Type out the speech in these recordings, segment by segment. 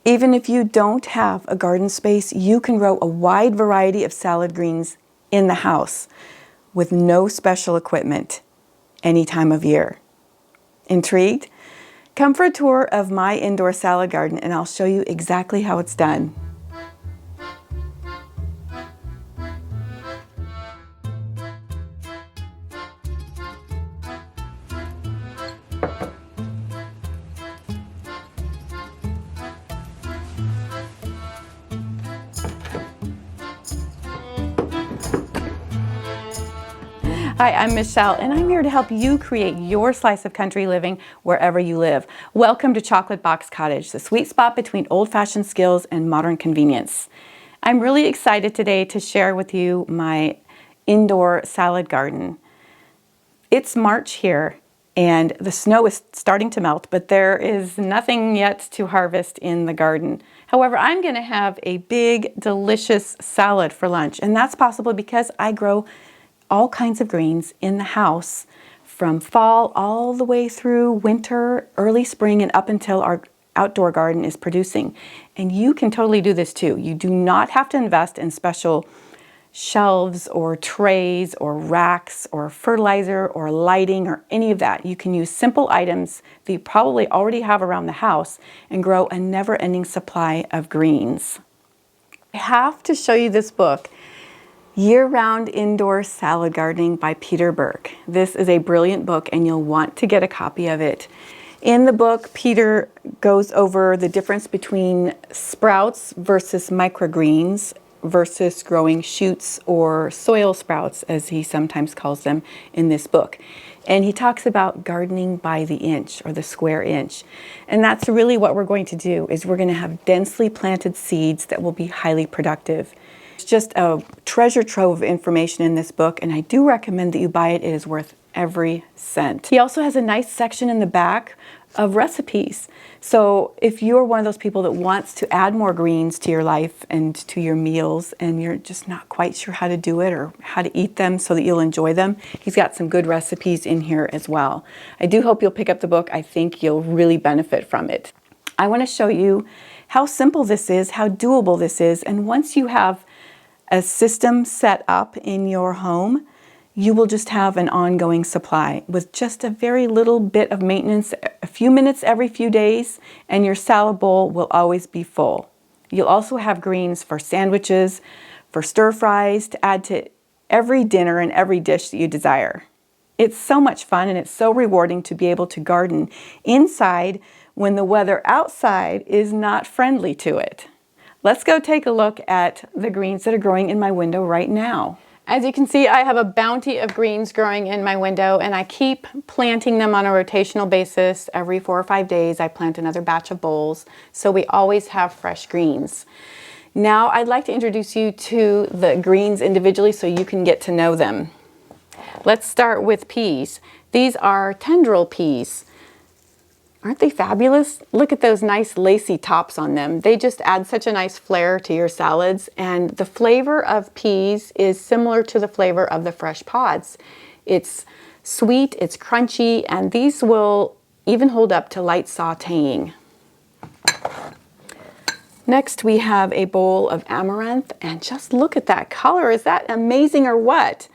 Even if you don't have a garden space, you can grow a wide variety of salad greens in the house with no special equipment any time of year. Intrigued? Come for a tour of my indoor salad garden and I'll show you exactly how it's done. Hi, I'm Michelle, and I'm here to help you create your slice of country living wherever you live. Welcome to Chocolate Box Cottage, the sweet spot between old-fashioned skills and modern convenience. I'm really excited today to share with you my indoor salad garden. It's March here, and the snow is starting to melt, but there is nothing yet to harvest in the garden. However, I'm going to have a big, delicious salad for lunch, and that's possible because I grow all kinds of greens in the house from fall all the way through winter, early spring, and up until our outdoor garden is producing. And you can totally do this too. You do not have to invest in special shelves or trays or racks or fertilizer or lighting or any of that. You can use simple items that you probably already have around the house and grow a never-ending supply of greens. I have to show you this book, Year-Round Indoor Salad Gardening by Peter Burke. This is a brilliant book and you'll want to get a copy of it. In the book, Peter goes over the difference between sprouts versus microgreens versus growing shoots or soil sprouts, as he sometimes calls them in this book. And he talks about gardening by the inch or the square inch. And that's really what we're going to do, is we're going to have densely planted seeds that will be highly productive. It's just a treasure trove of information in this book, and I do recommend that you buy it. It is worth every cent. He also has a nice section in the back of recipes. So if you're one of those people that wants to add more greens to your life and to your meals, and you're just not quite sure how to do it or how to eat them so that you'll enjoy them, he's got some good recipes in here as well. I do hope you'll pick up the book. I think you'll really benefit from it. I want to show you how simple this is, how doable this is, and once you have a system set up in your home, you will just have an ongoing supply with just a very little bit of maintenance, a few minutes every few days, and your salad bowl will always be full. You'll also have greens for sandwiches, for stir fries, to add to every dinner and every dish that you desire. It's so much fun and it's so rewarding to be able to garden inside when the weather outside is not friendly to it. Let's go take a look at the greens that are growing in my window right now. As you can see, I have a bounty of greens growing in my window, and I keep planting them on a rotational basis. Every 4 or 5 days, I plant another batch of bowls, so we always have fresh greens. Now, I'd like to introduce you to the greens individually so you can get to know them. Let's start with peas. These are tendril peas. Aren't they fabulous? Look at those nice lacy tops on them. They just add such a nice flair to your salads, and the flavor of peas is similar to the flavor of the fresh pods. It's sweet, it's crunchy, and these will even hold up to light sautéing. Next, we have a bowl of amaranth, and just look at that color. Is that amazing or what?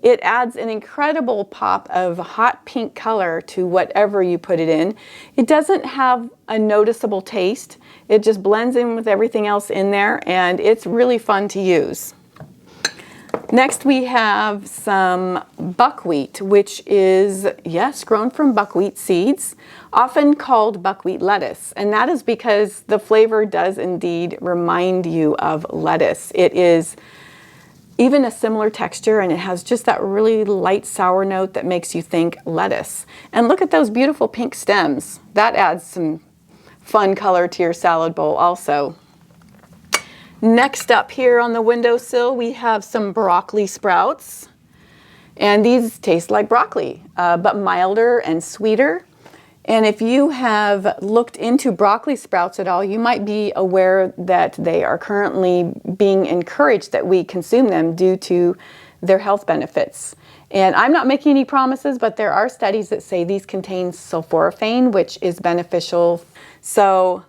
It adds an incredible pop of hot pink color to whatever you put it in. It doesn't have a noticeable taste. It just blends in with everything else in there, and it's really fun to use. Next, we have some buckwheat, which is, yes, grown from buckwheat seeds, often called buckwheat lettuce. And that is because the flavor does indeed remind you of lettuce. It is even a similar texture, and it has just that really light sour note that makes you think lettuce. And look at those beautiful pink stems. That adds some fun color to your salad bowl also. Next up here on the windowsill, we have some broccoli sprouts. And these taste like broccoli, but milder and sweeter. And if you have looked into broccoli sprouts at all, you might be aware that they are currently being encouraged that we consume them due to their health benefits. And I'm not making any promises, but there are studies that say these contain sulforaphane, which is beneficial. So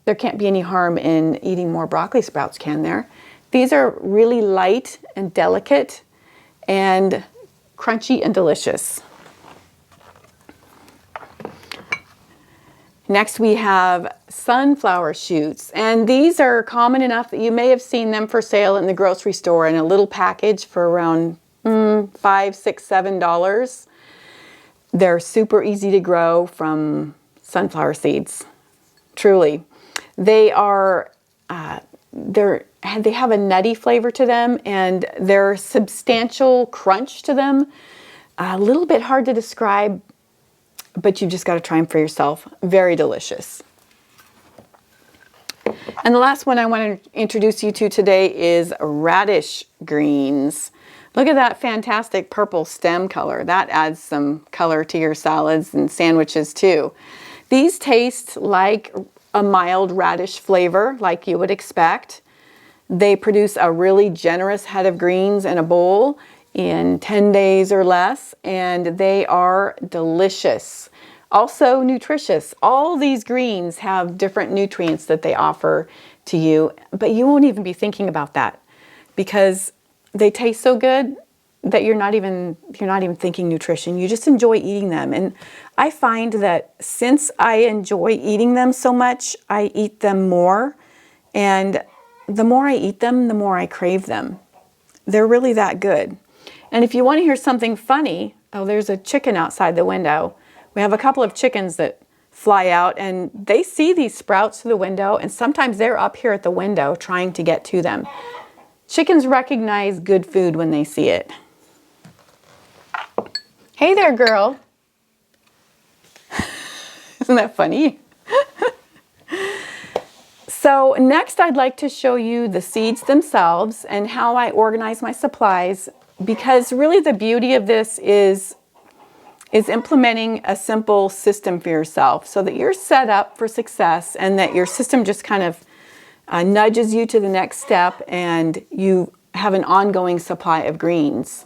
there can't be any harm in eating more broccoli sprouts, can there? These are really light and delicate and crunchy and delicious. Next we have sunflower shoots, and these are common enough that you may have seen them for sale in the grocery store in a little package for around $5, $6, $7. They're super easy to grow from sunflower seeds. Truly. They are, they have a nutty flavor to them, and they're substantial crunch to them. A little bit hard to describe, but you've just got to try them for yourself. Very delicious. And the last one I want to introduce you to today is radish greens. Look at that fantastic purple stem color. That adds some color to your salads and sandwiches too. These taste like a mild radish flavor, like you would expect. They produce a really generous head of greens in a bowl in 10 days or less, and they are delicious. Also nutritious. All these greens have different nutrients that they offer to you, but you won't even be thinking about that because they taste so good that you're not even thinking nutrition. You just enjoy eating them. And I find that since I enjoy eating them so much, I eat them more. And the more I eat them, the more I crave them. They're really that good. And if you want to hear something funny, oh, there's a chicken outside the window. We have a couple of chickens that fly out, and they see these sprouts through the window, and sometimes they're up here at the window trying to get to them. Chickens recognize good food when they see it. Hey there, girl. Isn't that funny? So next I'd like to show you the seeds themselves and how I organize my supplies, because really the beauty of this is implementing a simple system for yourself so that you're set up for success and that your system just kind of nudges you to the next step and you have an ongoing supply of greens.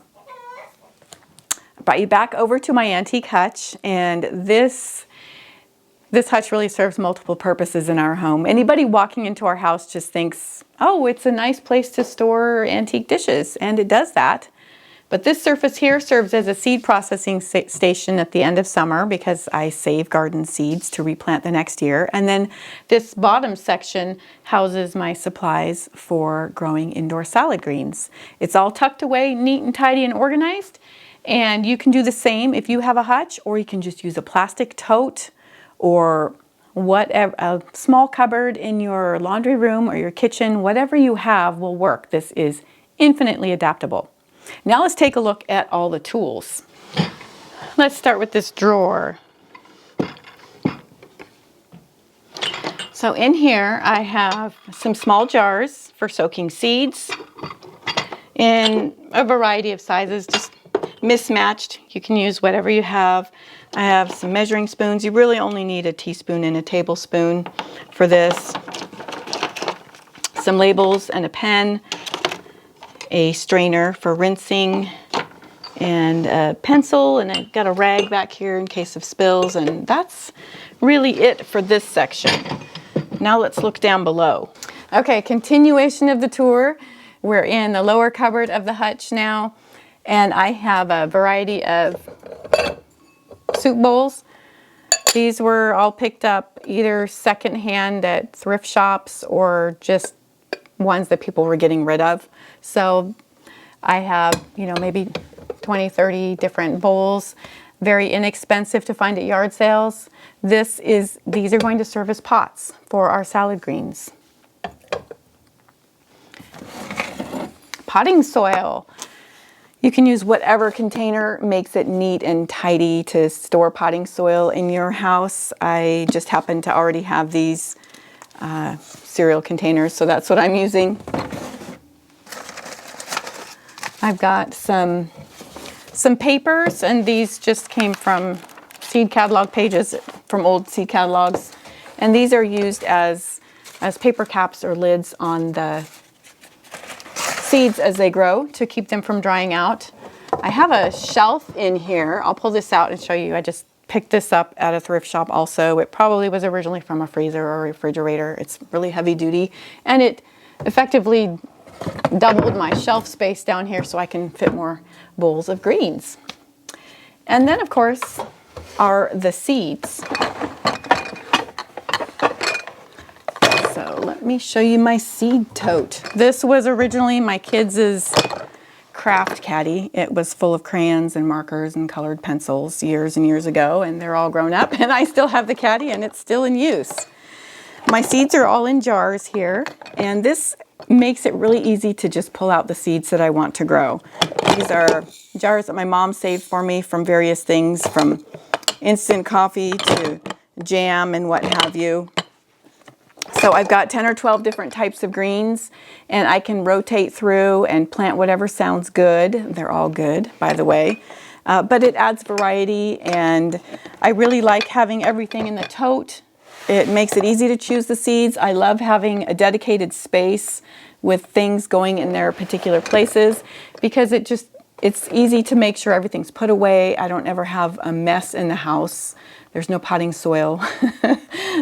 I brought you back over to my antique hutch, and this hutch really serves multiple purposes in our home. Anybody walking into our house just thinks, oh, it's a nice place to store antique dishes, and it does that. But this surface here serves as a seed processing station at the end of summer because I save garden seeds to replant the next year. And then this bottom section houses my supplies for growing indoor salad greens. It's all tucked away, neat and tidy and organized. And you can do the same if you have a hutch, or you can just use a plastic tote or whatever, a small cupboard in your laundry room or your kitchen. Whatever you have will work. This is infinitely adaptable. Now let's take a look at all the tools. Let's start with this drawer. So in here I have some small jars for soaking seeds in a variety of sizes, just mismatched. You can use whatever you have. I have some measuring spoons. You really only need a teaspoon and a tablespoon for this. Some labels and a pen. A strainer for rinsing, and a pencil, and I've got a rag back here in case of spills, and that's really it for this section. Now let's look down below. Okay, continuation of the tour. We're in the lower cupboard of the hutch now, and I have a variety of soup bowls. These were all picked up either secondhand at thrift shops or just ones that people were getting rid of. So I have, maybe 20, 30 different bowls, very inexpensive to find at yard sales. These are going to serve as pots for our salad greens. Potting soil. You can use whatever container makes it neat and tidy to store potting soil in your house. I just happen to already have these cereal containers, so that's what I'm using. I've got some papers, and these just came from seed catalog pages from old seed catalogs, and these are used as paper caps or lids on the seeds as they grow to keep them from drying out. I have a shelf in here. I'll pull this out and show you. I just picked this up at a thrift shop also. It probably was originally from a freezer or a refrigerator. It's really heavy duty, and it effectively doubled my shelf space down here so I can fit more bowls of greens. And then, of course, are the seeds. So let me show you my seed tote. This was originally my kids' craft caddy. It was full of crayons and markers and colored pencils years and years ago, and they're all grown up, and I still have the caddy and it's still in use. My seeds are all in jars here, and this makes it really easy to just pull out the seeds that I want to grow. These are jars that my mom saved for me from various things, from instant coffee to jam and what have you. So I've got 10 or 12 different types of greens, and I can rotate through and plant whatever sounds good. They're all good, by the way. But it adds variety, and I really like having everything in the tote. It makes it easy to choose the seeds. I love having a dedicated space with things going in their particular places, because it's easy to make sure everything's put away. I don't ever have a mess in the house. There's no potting soil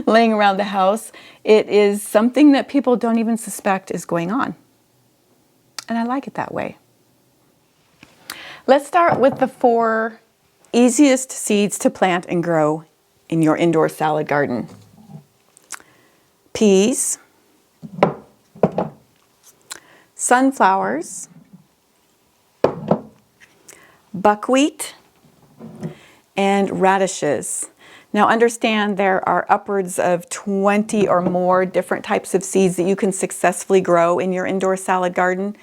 laying around the house. It is something that people don't even suspect is going on. And I like it that way. Let's start with the 4 easiest seeds to plant and grow in your indoor salad garden. Peas, sunflowers, buckwheat, and radishes. Now understand there are upwards of 20 or more different types of seeds that you can successfully grow in your indoor salad garden.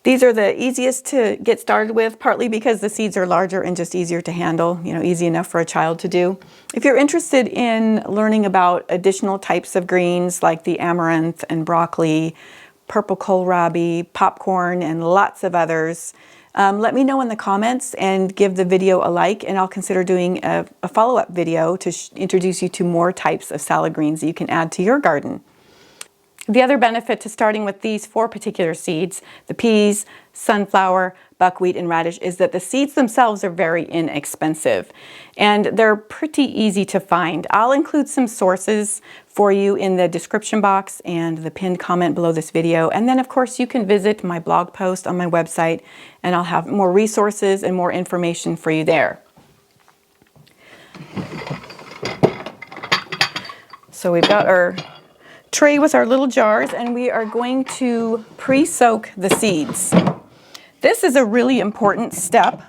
These are the easiest to get started with, partly because the seeds are larger and just easier to handle, easy enough for a child to do. If you're interested in learning about additional types of greens like the amaranth and broccoli, purple kohlrabi, popcorn, and lots of others, let me know in the comments and give the video a like, and I'll consider doing a follow-up video to introduce you to more types of salad greens that you can add to your garden. The other benefit to starting with these 4 particular seeds, the peas, sunflower, buckwheat, and radish, is that the seeds themselves are very inexpensive and they're pretty easy to find. I'll include some sources for you in the description box and the pinned comment below this video. And then, of course, you can visit my blog post on my website, and I'll have more resources and more information for you there. So we've got our tray with our little jars, and we are going to pre-soak the seeds. This is a really important step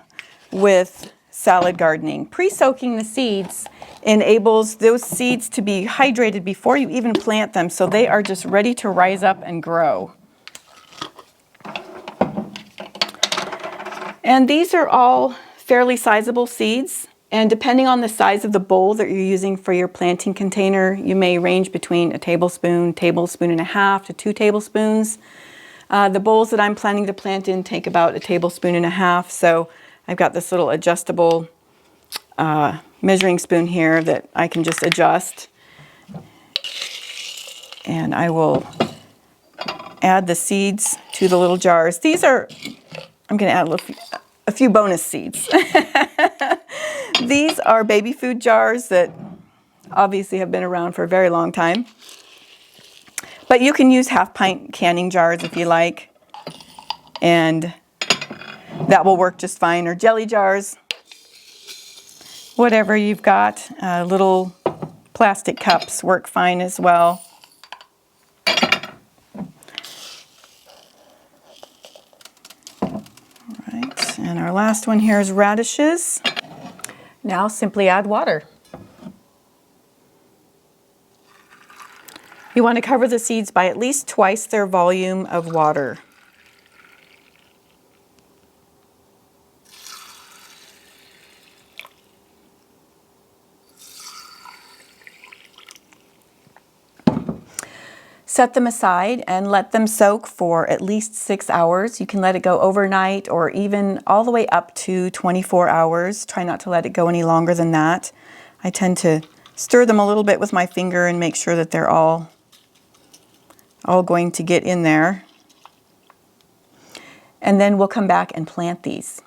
with salad gardening. Pre-soaking the seeds enables those seeds to be hydrated before you even plant them, so they are just ready to rise up and grow. And these are all fairly sizable seeds. And depending on the size of the bowl that you're using for your planting container, you may range between a tablespoon, tablespoon and a half to 2 tablespoons. The bowls that I'm planning to plant in take about a tablespoon and a half. So I've got this little adjustable measuring spoon here that I can just adjust. And I will add the seeds to the little jars. I'm going to add a few bonus seeds. These are baby food jars that obviously have been around for a very long time. But you can use half-pint canning jars if you like, and that will work just fine. Or jelly jars, whatever you've got. Little plastic cups work fine as well. Right, and our last one here is radishes. Now simply add water. You want to cover the seeds by at least twice their volume of water. Set them aside and let them soak for at least 6 hours. You can let it go overnight or even all the way up to 24 hours. Try not to let it go any longer than that. I tend to stir them a little bit with my finger and make sure that they're all going to get in there. And then we'll come back and plant these.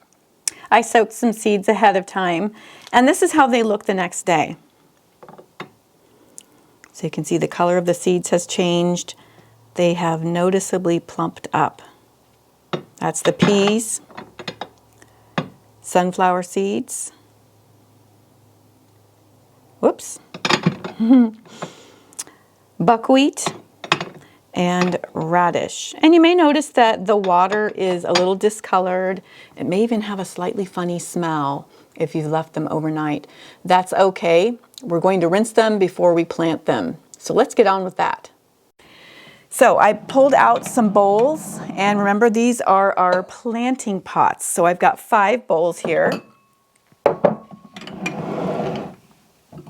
I soaked some seeds ahead of time, and this is how they look the next day. So you can see the color of the seeds has changed. They have noticeably plumped up. That's the peas, sunflower seeds, whoops, buckwheat, and radish. And you may notice that the water is a little discolored. It may even have a slightly funny smell if you've left them overnight. That's okay. We're going to rinse them before we plant them. So let's get on with that. So I pulled out some bowls, and remember, these are our planting pots. So I've got 5 bowls here.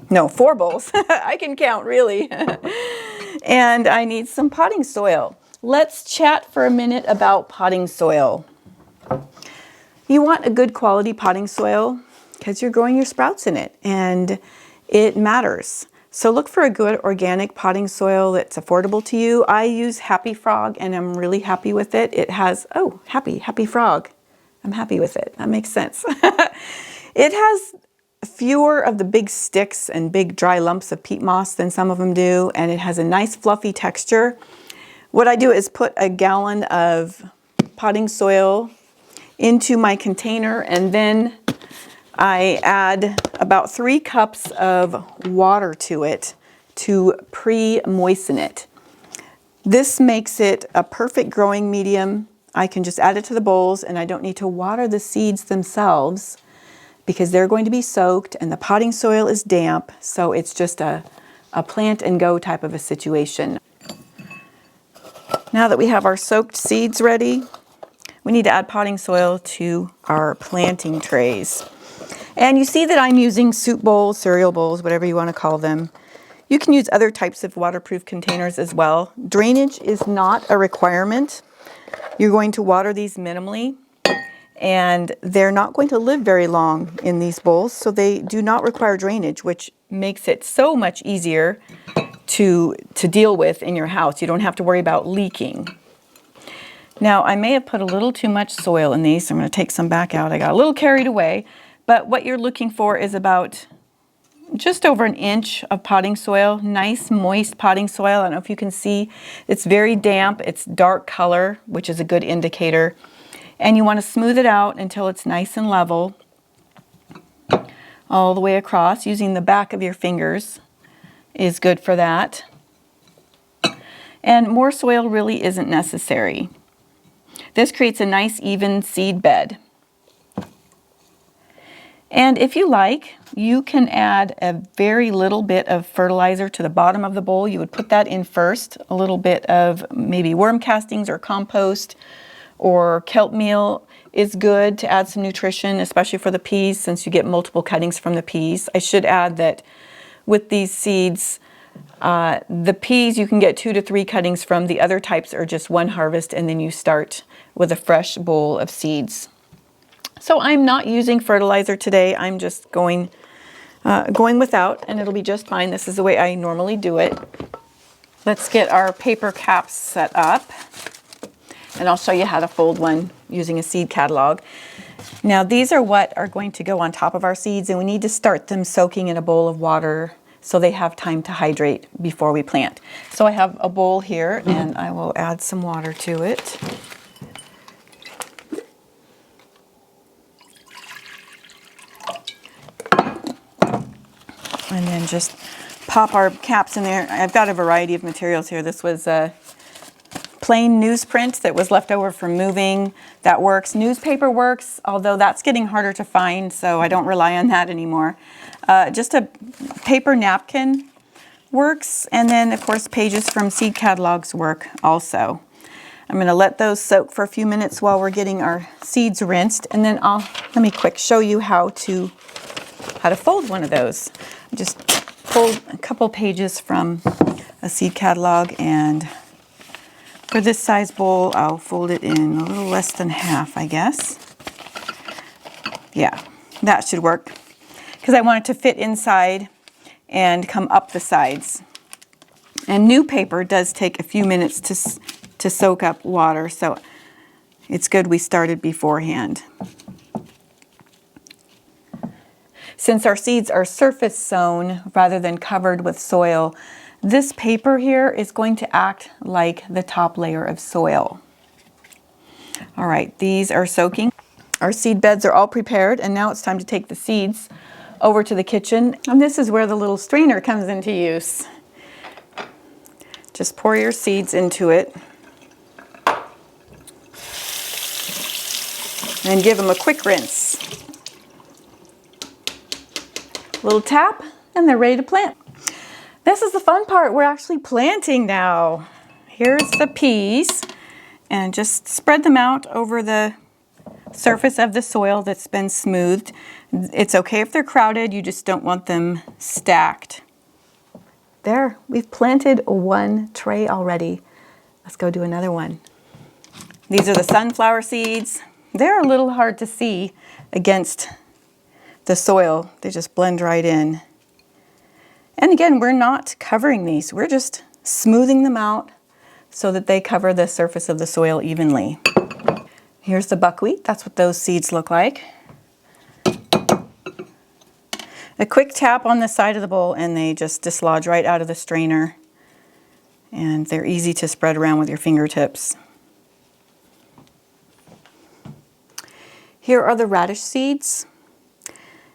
No, 4 bowls. I can count, really. And I need some potting soil. Let's chat for a minute about potting soil. You want a good quality potting soil because you're growing your sprouts in it, and it matters. So look for a good organic potting soil that's affordable to you. I use Happy Frog, and I'm really happy with it. It has, oh, Happy Frog. I'm happy with it. That makes sense. It has fewer of the big sticks and big dry lumps of peat moss than some of them do, and it has a nice fluffy texture. What I do is put a gallon of potting soil into my container, and then I add about 3 cups of water to it to pre-moisten it. This makes it a perfect growing medium. I can just add it to the bowls, and I don't need to water the seeds themselves because they're going to be soaked and the potting soil is damp, so it's just a plant and go type of a situation. Now that we have our soaked seeds ready, we need to add potting soil to our planting trays. And you see that I'm using soup bowls, cereal bowls, whatever you want to call them. You can use other types of waterproof containers as well. Drainage is not a requirement. You're going to water these minimally, and they're not going to live very long in these bowls, so they do not require drainage, which makes it so much easier to deal with in your house. You don't have to worry about leaking. Now, I may have put a little too much soil in these, so I'm going to take some back out. I got a little carried away, but what you're looking for is about just over 1 inch of potting soil, nice moist potting soil. I don't know if you can see, it's very damp, it's dark color, which is a good indicator. And you want to smooth it out until it's nice and level all the way across. Using the back of your fingers is good for that. And more soil really isn't necessary. This creates a nice even seed bed. And if you like, you can add a very little bit of fertilizer to the bottom of the bowl. You would put that in first, a little bit of maybe worm castings or compost or kelp meal is good to add some nutrition, especially for the peas, since you get multiple cuttings from the peas. I should add that with these seeds, the peas you can get 2 to 3 cuttings from. The other types are just 1 harvest, and then you start with a fresh bowl of seeds. So I'm not using fertilizer today. I'm just going without, and it'll be just fine. This is the way I normally do it. Let's get our paper caps set up, and I'll show you how to fold one using a seed catalog. Now, these are what are going to go on top of our seeds, and we need to start them soaking in a bowl of water so they have time to hydrate before we plant. So I have a bowl here, and I will add some water to it. And then just pop our caps in there. I've got a variety of materials here. This was a plain newsprint that was left over from moving. That works. Newspaper works, although that's getting harder to find, so I don't rely on that anymore. Just a paper napkin works, and then of course pages from seed catalogs work also. I'm going to let those soak for a few minutes while we're getting our seeds rinsed, and then let me quick show you how to fold one of those. Just pulled a couple pages from a seed catalog, and for this size bowl, I'll fold it in a little less than half, I guess. Yeah, that should work, because I want it to fit inside and come up the sides. And new paper does take a few minutes to soak up water, so it's good we started beforehand. Since our seeds are surface sown rather than covered with soil, this paper here is going to act like the top layer of soil. All right, these are soaking. Our seed beds are all prepared, and now it's time to take the seeds over to the kitchen. And this is where the little strainer comes into use. Just pour your seeds into it and give them a quick rinse. Little tap, and they're ready to plant. This is the fun part. We're actually planting now. Here's the peas, and just spread them out over the surface of the soil that's been smoothed. It's okay if they're crowded, you just don't want them stacked. There, we've planted one tray already. Let's go do another one. These are the sunflower seeds. They're a little hard to see against the soil. They just blend right in. And again, we're not covering these. We're just smoothing them out so that they cover the surface of the soil evenly. Here's the buckwheat. That's what those seeds look like. A quick tap on the side of the bowl and they just dislodge right out of the strainer. And they're easy to spread around with your fingertips. Here are the radish seeds.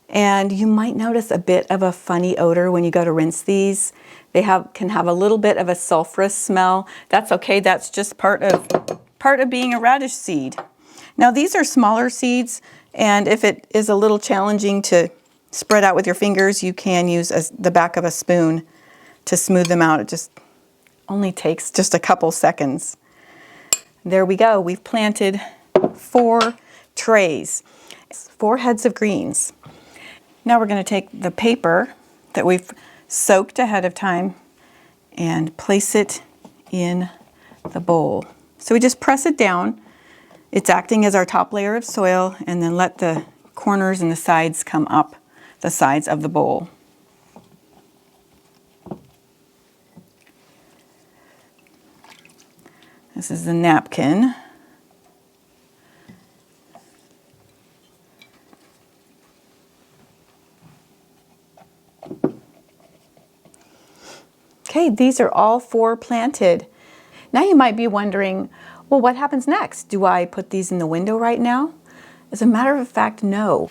And you might notice a bit of a funny odor when you go to rinse these. They can have a little bit of a sulfurous smell. That's okay, that's just part of being a radish seed. Now these are smaller seeds, and if it is a little challenging to spread out with your fingers, you can use the back of a spoon to smooth them out. It just only takes just a couple seconds. There we go, we've planted 4 trays, 4 heads of greens. Now we're going to take the paper that we've soaked ahead of time and place it in the bowl. So we just press it down. It's acting as our top layer of soil, and then let the corners and the sides come up the sides of the bowl. This is the napkin. Okay, these are all 4 planted. Now you might be wondering, well, what happens next? Do I put these in the window right now? As a matter of fact, no.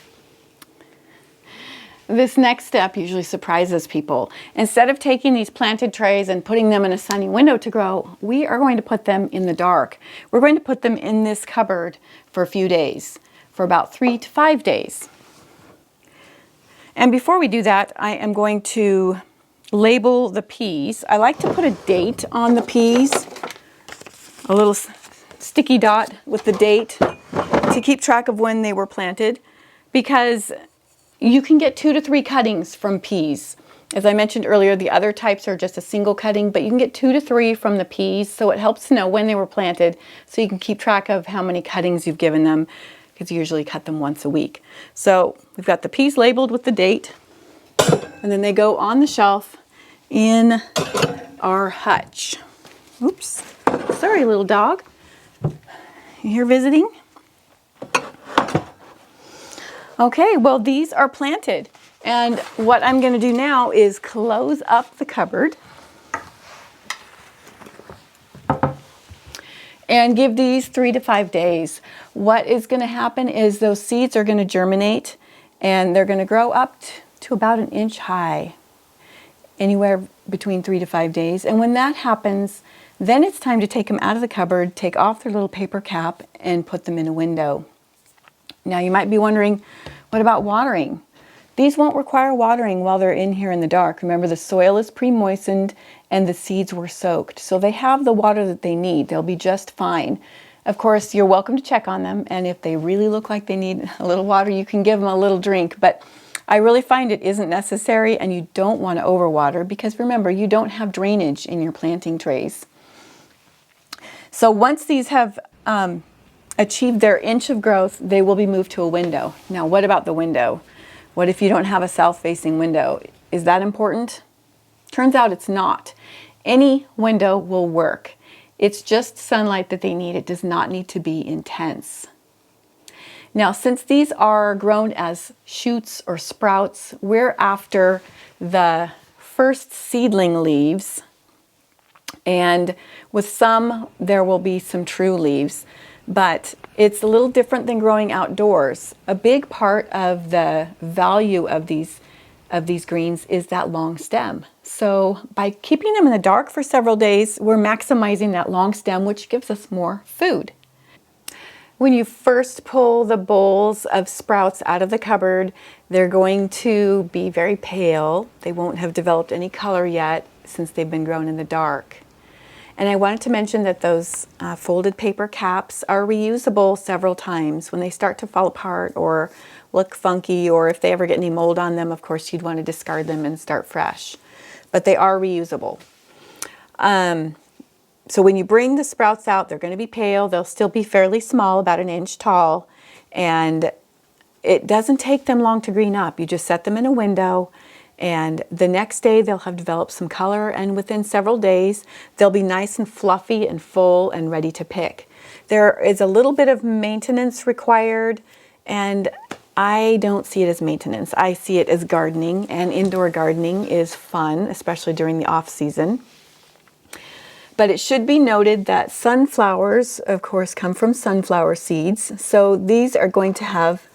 This next step usually surprises people. Instead of taking these planted trays and putting them in a sunny window to grow, we are going to put them in the dark. We're going to put them in this cupboard for a few days, for about 3 to 5 days. And before we do that, I am going to label the peas. I like to put a date on the peas, a little sticky dot with the date to keep track of when they were planted, because you can get 2 to 3 cuttings from peas. As I mentioned earlier, the other types are just a single cutting, but you can get 2 to 3 from the peas, so it helps to know when they were planted so you can keep track of how many cuttings you've given them, because you usually cut them once a week. So we've got the peas labeled with the date, and then they go on the shelf in our hutch. Oops, sorry little dog. You here visiting? Okay, well these are planted, and what I'm going to do now is close up the cupboard and give these 3 to 5 days. What is going to happen is those seeds are going to germinate and they're going to grow up to about 1 inch high, anywhere between 3 to 5 days. And when that happens, then it's time to take them out of the cupboard, take off their little paper cap, and put them in a window. Now you might be wondering, what about watering? These won't require watering while they're in here in the dark. Remember, the soil is pre-moistened and the seeds were soaked, so they have the water that they need. They'll be just fine. Of course, you're welcome to check on them, and if they really look like they need a little water, you can give them a little drink, but I really find it isn't necessary, and you don't want to overwater, because remember, you don't have drainage in your planting trays. So once these have achieved their inch of growth, they will be moved to a window. Now, what about the window? What if you don't have a south-facing window? Is that important? Turns out it's not. Any window will work. It's just sunlight that they need. It does not need to be intense. Now, since these are grown as shoots or sprouts, we're after the first seedling leaves, and with some there will be some true leaves, but it's a little different than growing outdoors. A big part of the value of these greens is that long stem. So by keeping them in the dark for several days, we're maximizing that long stem, which gives us more food. When you first pull the bowls of sprouts out of the cupboard, they're going to be very pale. They won't have developed any color yet since they've been grown in the dark. And I wanted to mention that those folded paper caps are reusable several times. When they start to fall apart or look funky, or if they ever get any mold on them, of course you'd want to discard them and start fresh. But they are reusable. So when you bring the sprouts out, they're going to be pale. They'll still be fairly small, about an inch tall. And it doesn't take them long to green up. You just set them in a window, and the next day they'll have developed some color, and within several days they'll be nice and fluffy and full and ready to pick. There is a little bit of maintenance required, and I don't see it as maintenance. I see it as gardening, and indoor gardening is fun, especially during the off season. But it should be noted that sunflowers, of course, come from sunflower seeds, so these are going to have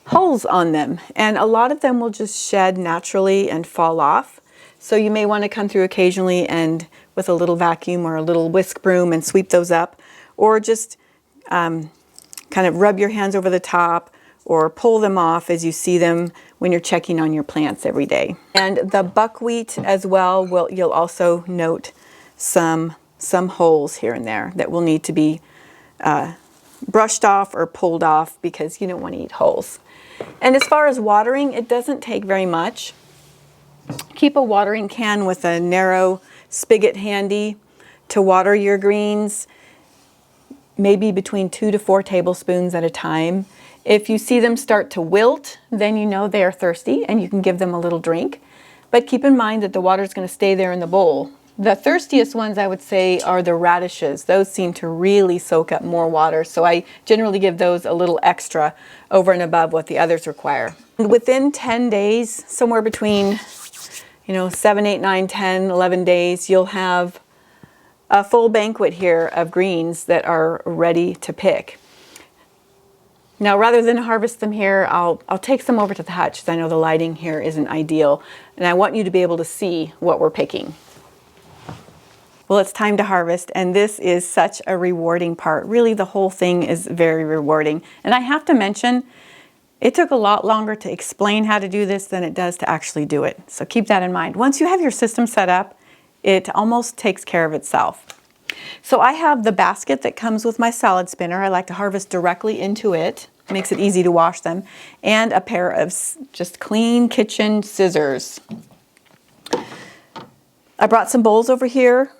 holes on them, and a lot of them will just shed naturally and fall off. So you may want to come through occasionally and with a little vacuum or a little whisk broom and sweep those up, or just kind of rub your hands over the top or pull them off as you see them when you're checking on your plants every day. And the buckwheat as well, you'll also note some holes here and there that will need to be brushed off or pulled off, because you don't want to eat holes. And as far as watering, it doesn't take very much. Keep a watering can with a narrow spigot handy to water your greens, maybe between 2 to 4 tablespoons at a time. If you see them start to wilt, then you know they are thirsty and you can give them a little drink. But keep in mind that the water is going to stay there in the bowl. The thirstiest ones, I would say, are the radishes. Those seem to really soak up more water, so I generally give those a little extra over and above what the others require. And within 10 days, somewhere between 7, 8, 9, 10, 11 days, you'll have a full banquet here of greens that are ready to pick. Now, rather than harvest them here, I'll take some over to the hutch, because I know the lighting here isn't ideal, and I want you to be able to see what we're picking. Well, it's time to harvest, and this is such a rewarding part. Really, the whole thing is very rewarding. And I have to mention, it took a lot longer to explain how to do this than it does to actually do it. So keep that in mind. Once you have your system set up, it almost takes care of itself. So I have the basket that comes with my salad spinner. I like to harvest directly into it. It makes it easy to wash them. And a pair of just clean kitchen scissors. I brought some bowls over here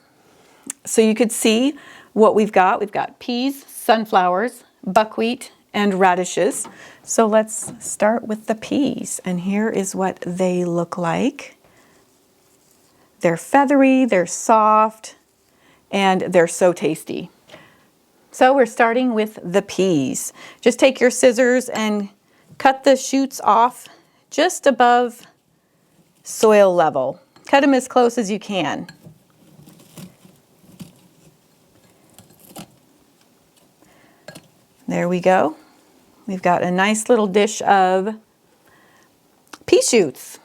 so you could see what we've got. We've got peas, sunflowers, buckwheat, and radishes. So let's start with the peas. And here is what they look like. They're feathery, they're soft, and they're so tasty. So we're starting with the peas. Just take your scissors and cut the shoots off just above soil level. Cut them as close as you can. There we go. We've got a nice little dish of pea shoots.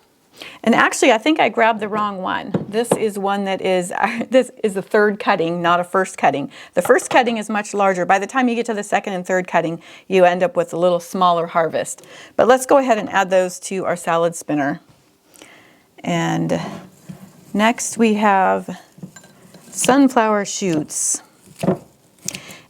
And actually, I think I grabbed the wrong one. This is one that is, this is the third cutting, not a first cutting. The first cutting is much larger. By the time you get to the second and third cutting, you end up with a little smaller harvest. But let's go ahead and add those to our salad spinner. And next we have sunflower shoots.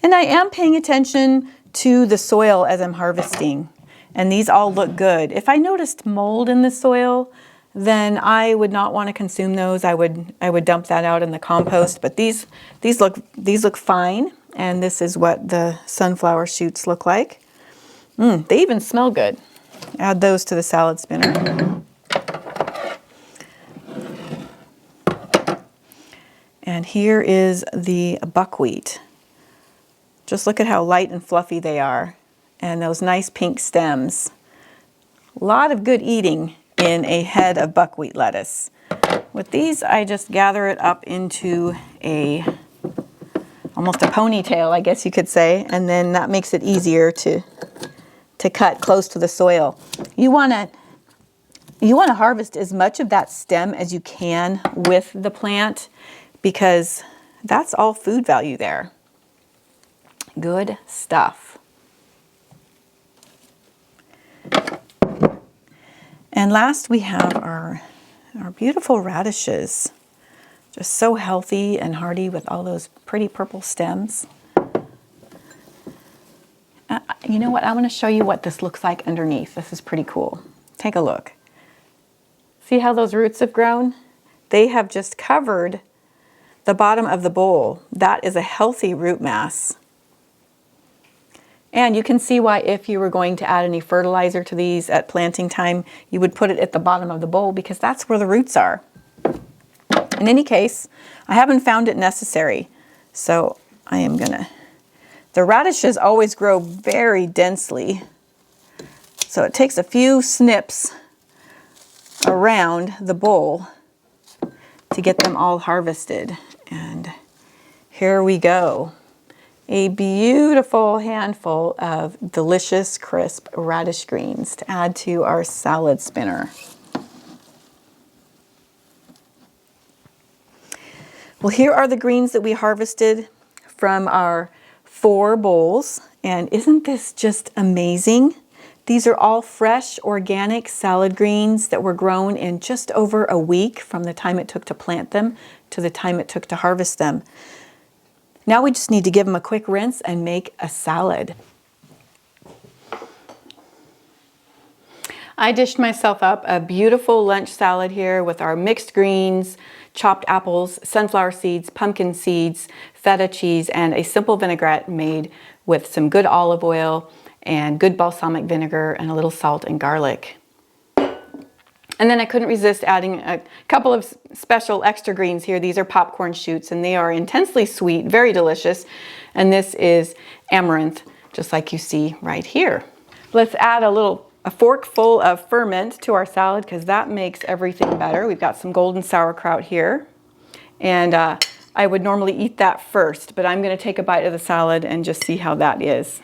And I am paying attention to the soil as I'm harvesting. And these all look good. If I noticed mold in the soil, then I would not want to consume those. I would dump that out in the compost. But these look fine. And this is what the sunflower shoots look like. They even smell good. Add those to the salad spinner. And here is the buckwheat. Just look at how light and fluffy they are. and those nice pink stems. A lot of good eating in a head of buckwheat lettuce. With these, I just gather it up into almost a ponytail, I guess you could say, and then that makes it easier to cut close to the soil. You want to harvest as much of that stem as you can with the plant, because that's all food value there. Good stuff. And last we have our beautiful radishes. Just so healthy and hearty with all those pretty purple stems. You know what? I want to show you what this looks like underneath. This is pretty cool. Take a look. See how those roots have grown? They have just covered the bottom of the bowl. That is a healthy root mass. And you can see why, if you were going to add any fertilizer to these at planting time, you would put it at the bottom of the bowl, because that's where the roots are. In any case, I haven't found it necessary, so I am gonna... The radishes always grow very densely, so it takes a few snips around the bowl to get them all harvested. And here we go. A beautiful handful of delicious, crisp radish greens to add to our salad spinner. Well, here are the greens that we harvested from our 4 bowls. And isn't this just amazing? These are all fresh, organic salad greens that were grown in just over a week from the time it took to plant them to the time it took to harvest them. Now we just need to give them a quick rinse and make a salad. I dished myself up a beautiful lunch salad here with our mixed greens, chopped apples, sunflower seeds, pumpkin seeds, feta cheese, and a simple vinaigrette made with some good olive oil and good balsamic vinegar and a little salt and garlic. And then I couldn't resist adding a couple of special extra greens here. These are popcorn shoots, and they are intensely sweet, very delicious. And this is amaranth, just like you see right here. Let's add a fork full of ferment to our salad, because that makes everything better. We've got some golden sauerkraut here, and I would normally eat that first, but I'm going to take a bite of the salad and just see how that is.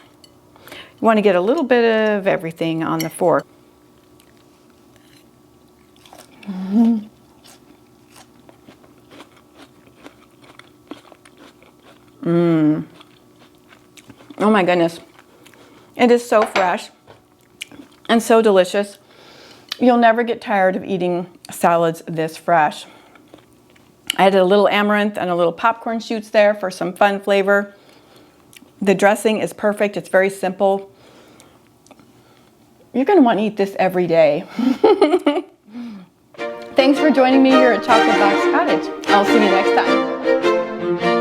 You want to get a little bit of everything on the fork. Oh my goodness. It is so fresh and so delicious. You'll never get tired of eating salads this fresh. I added a little amaranth and a little popcorn shoots there for some fun flavor. The dressing is perfect. It's very simple. You're going to want to eat this every day. Thanks for joining me here at Chocolate Box Cottage. I'll see you next time.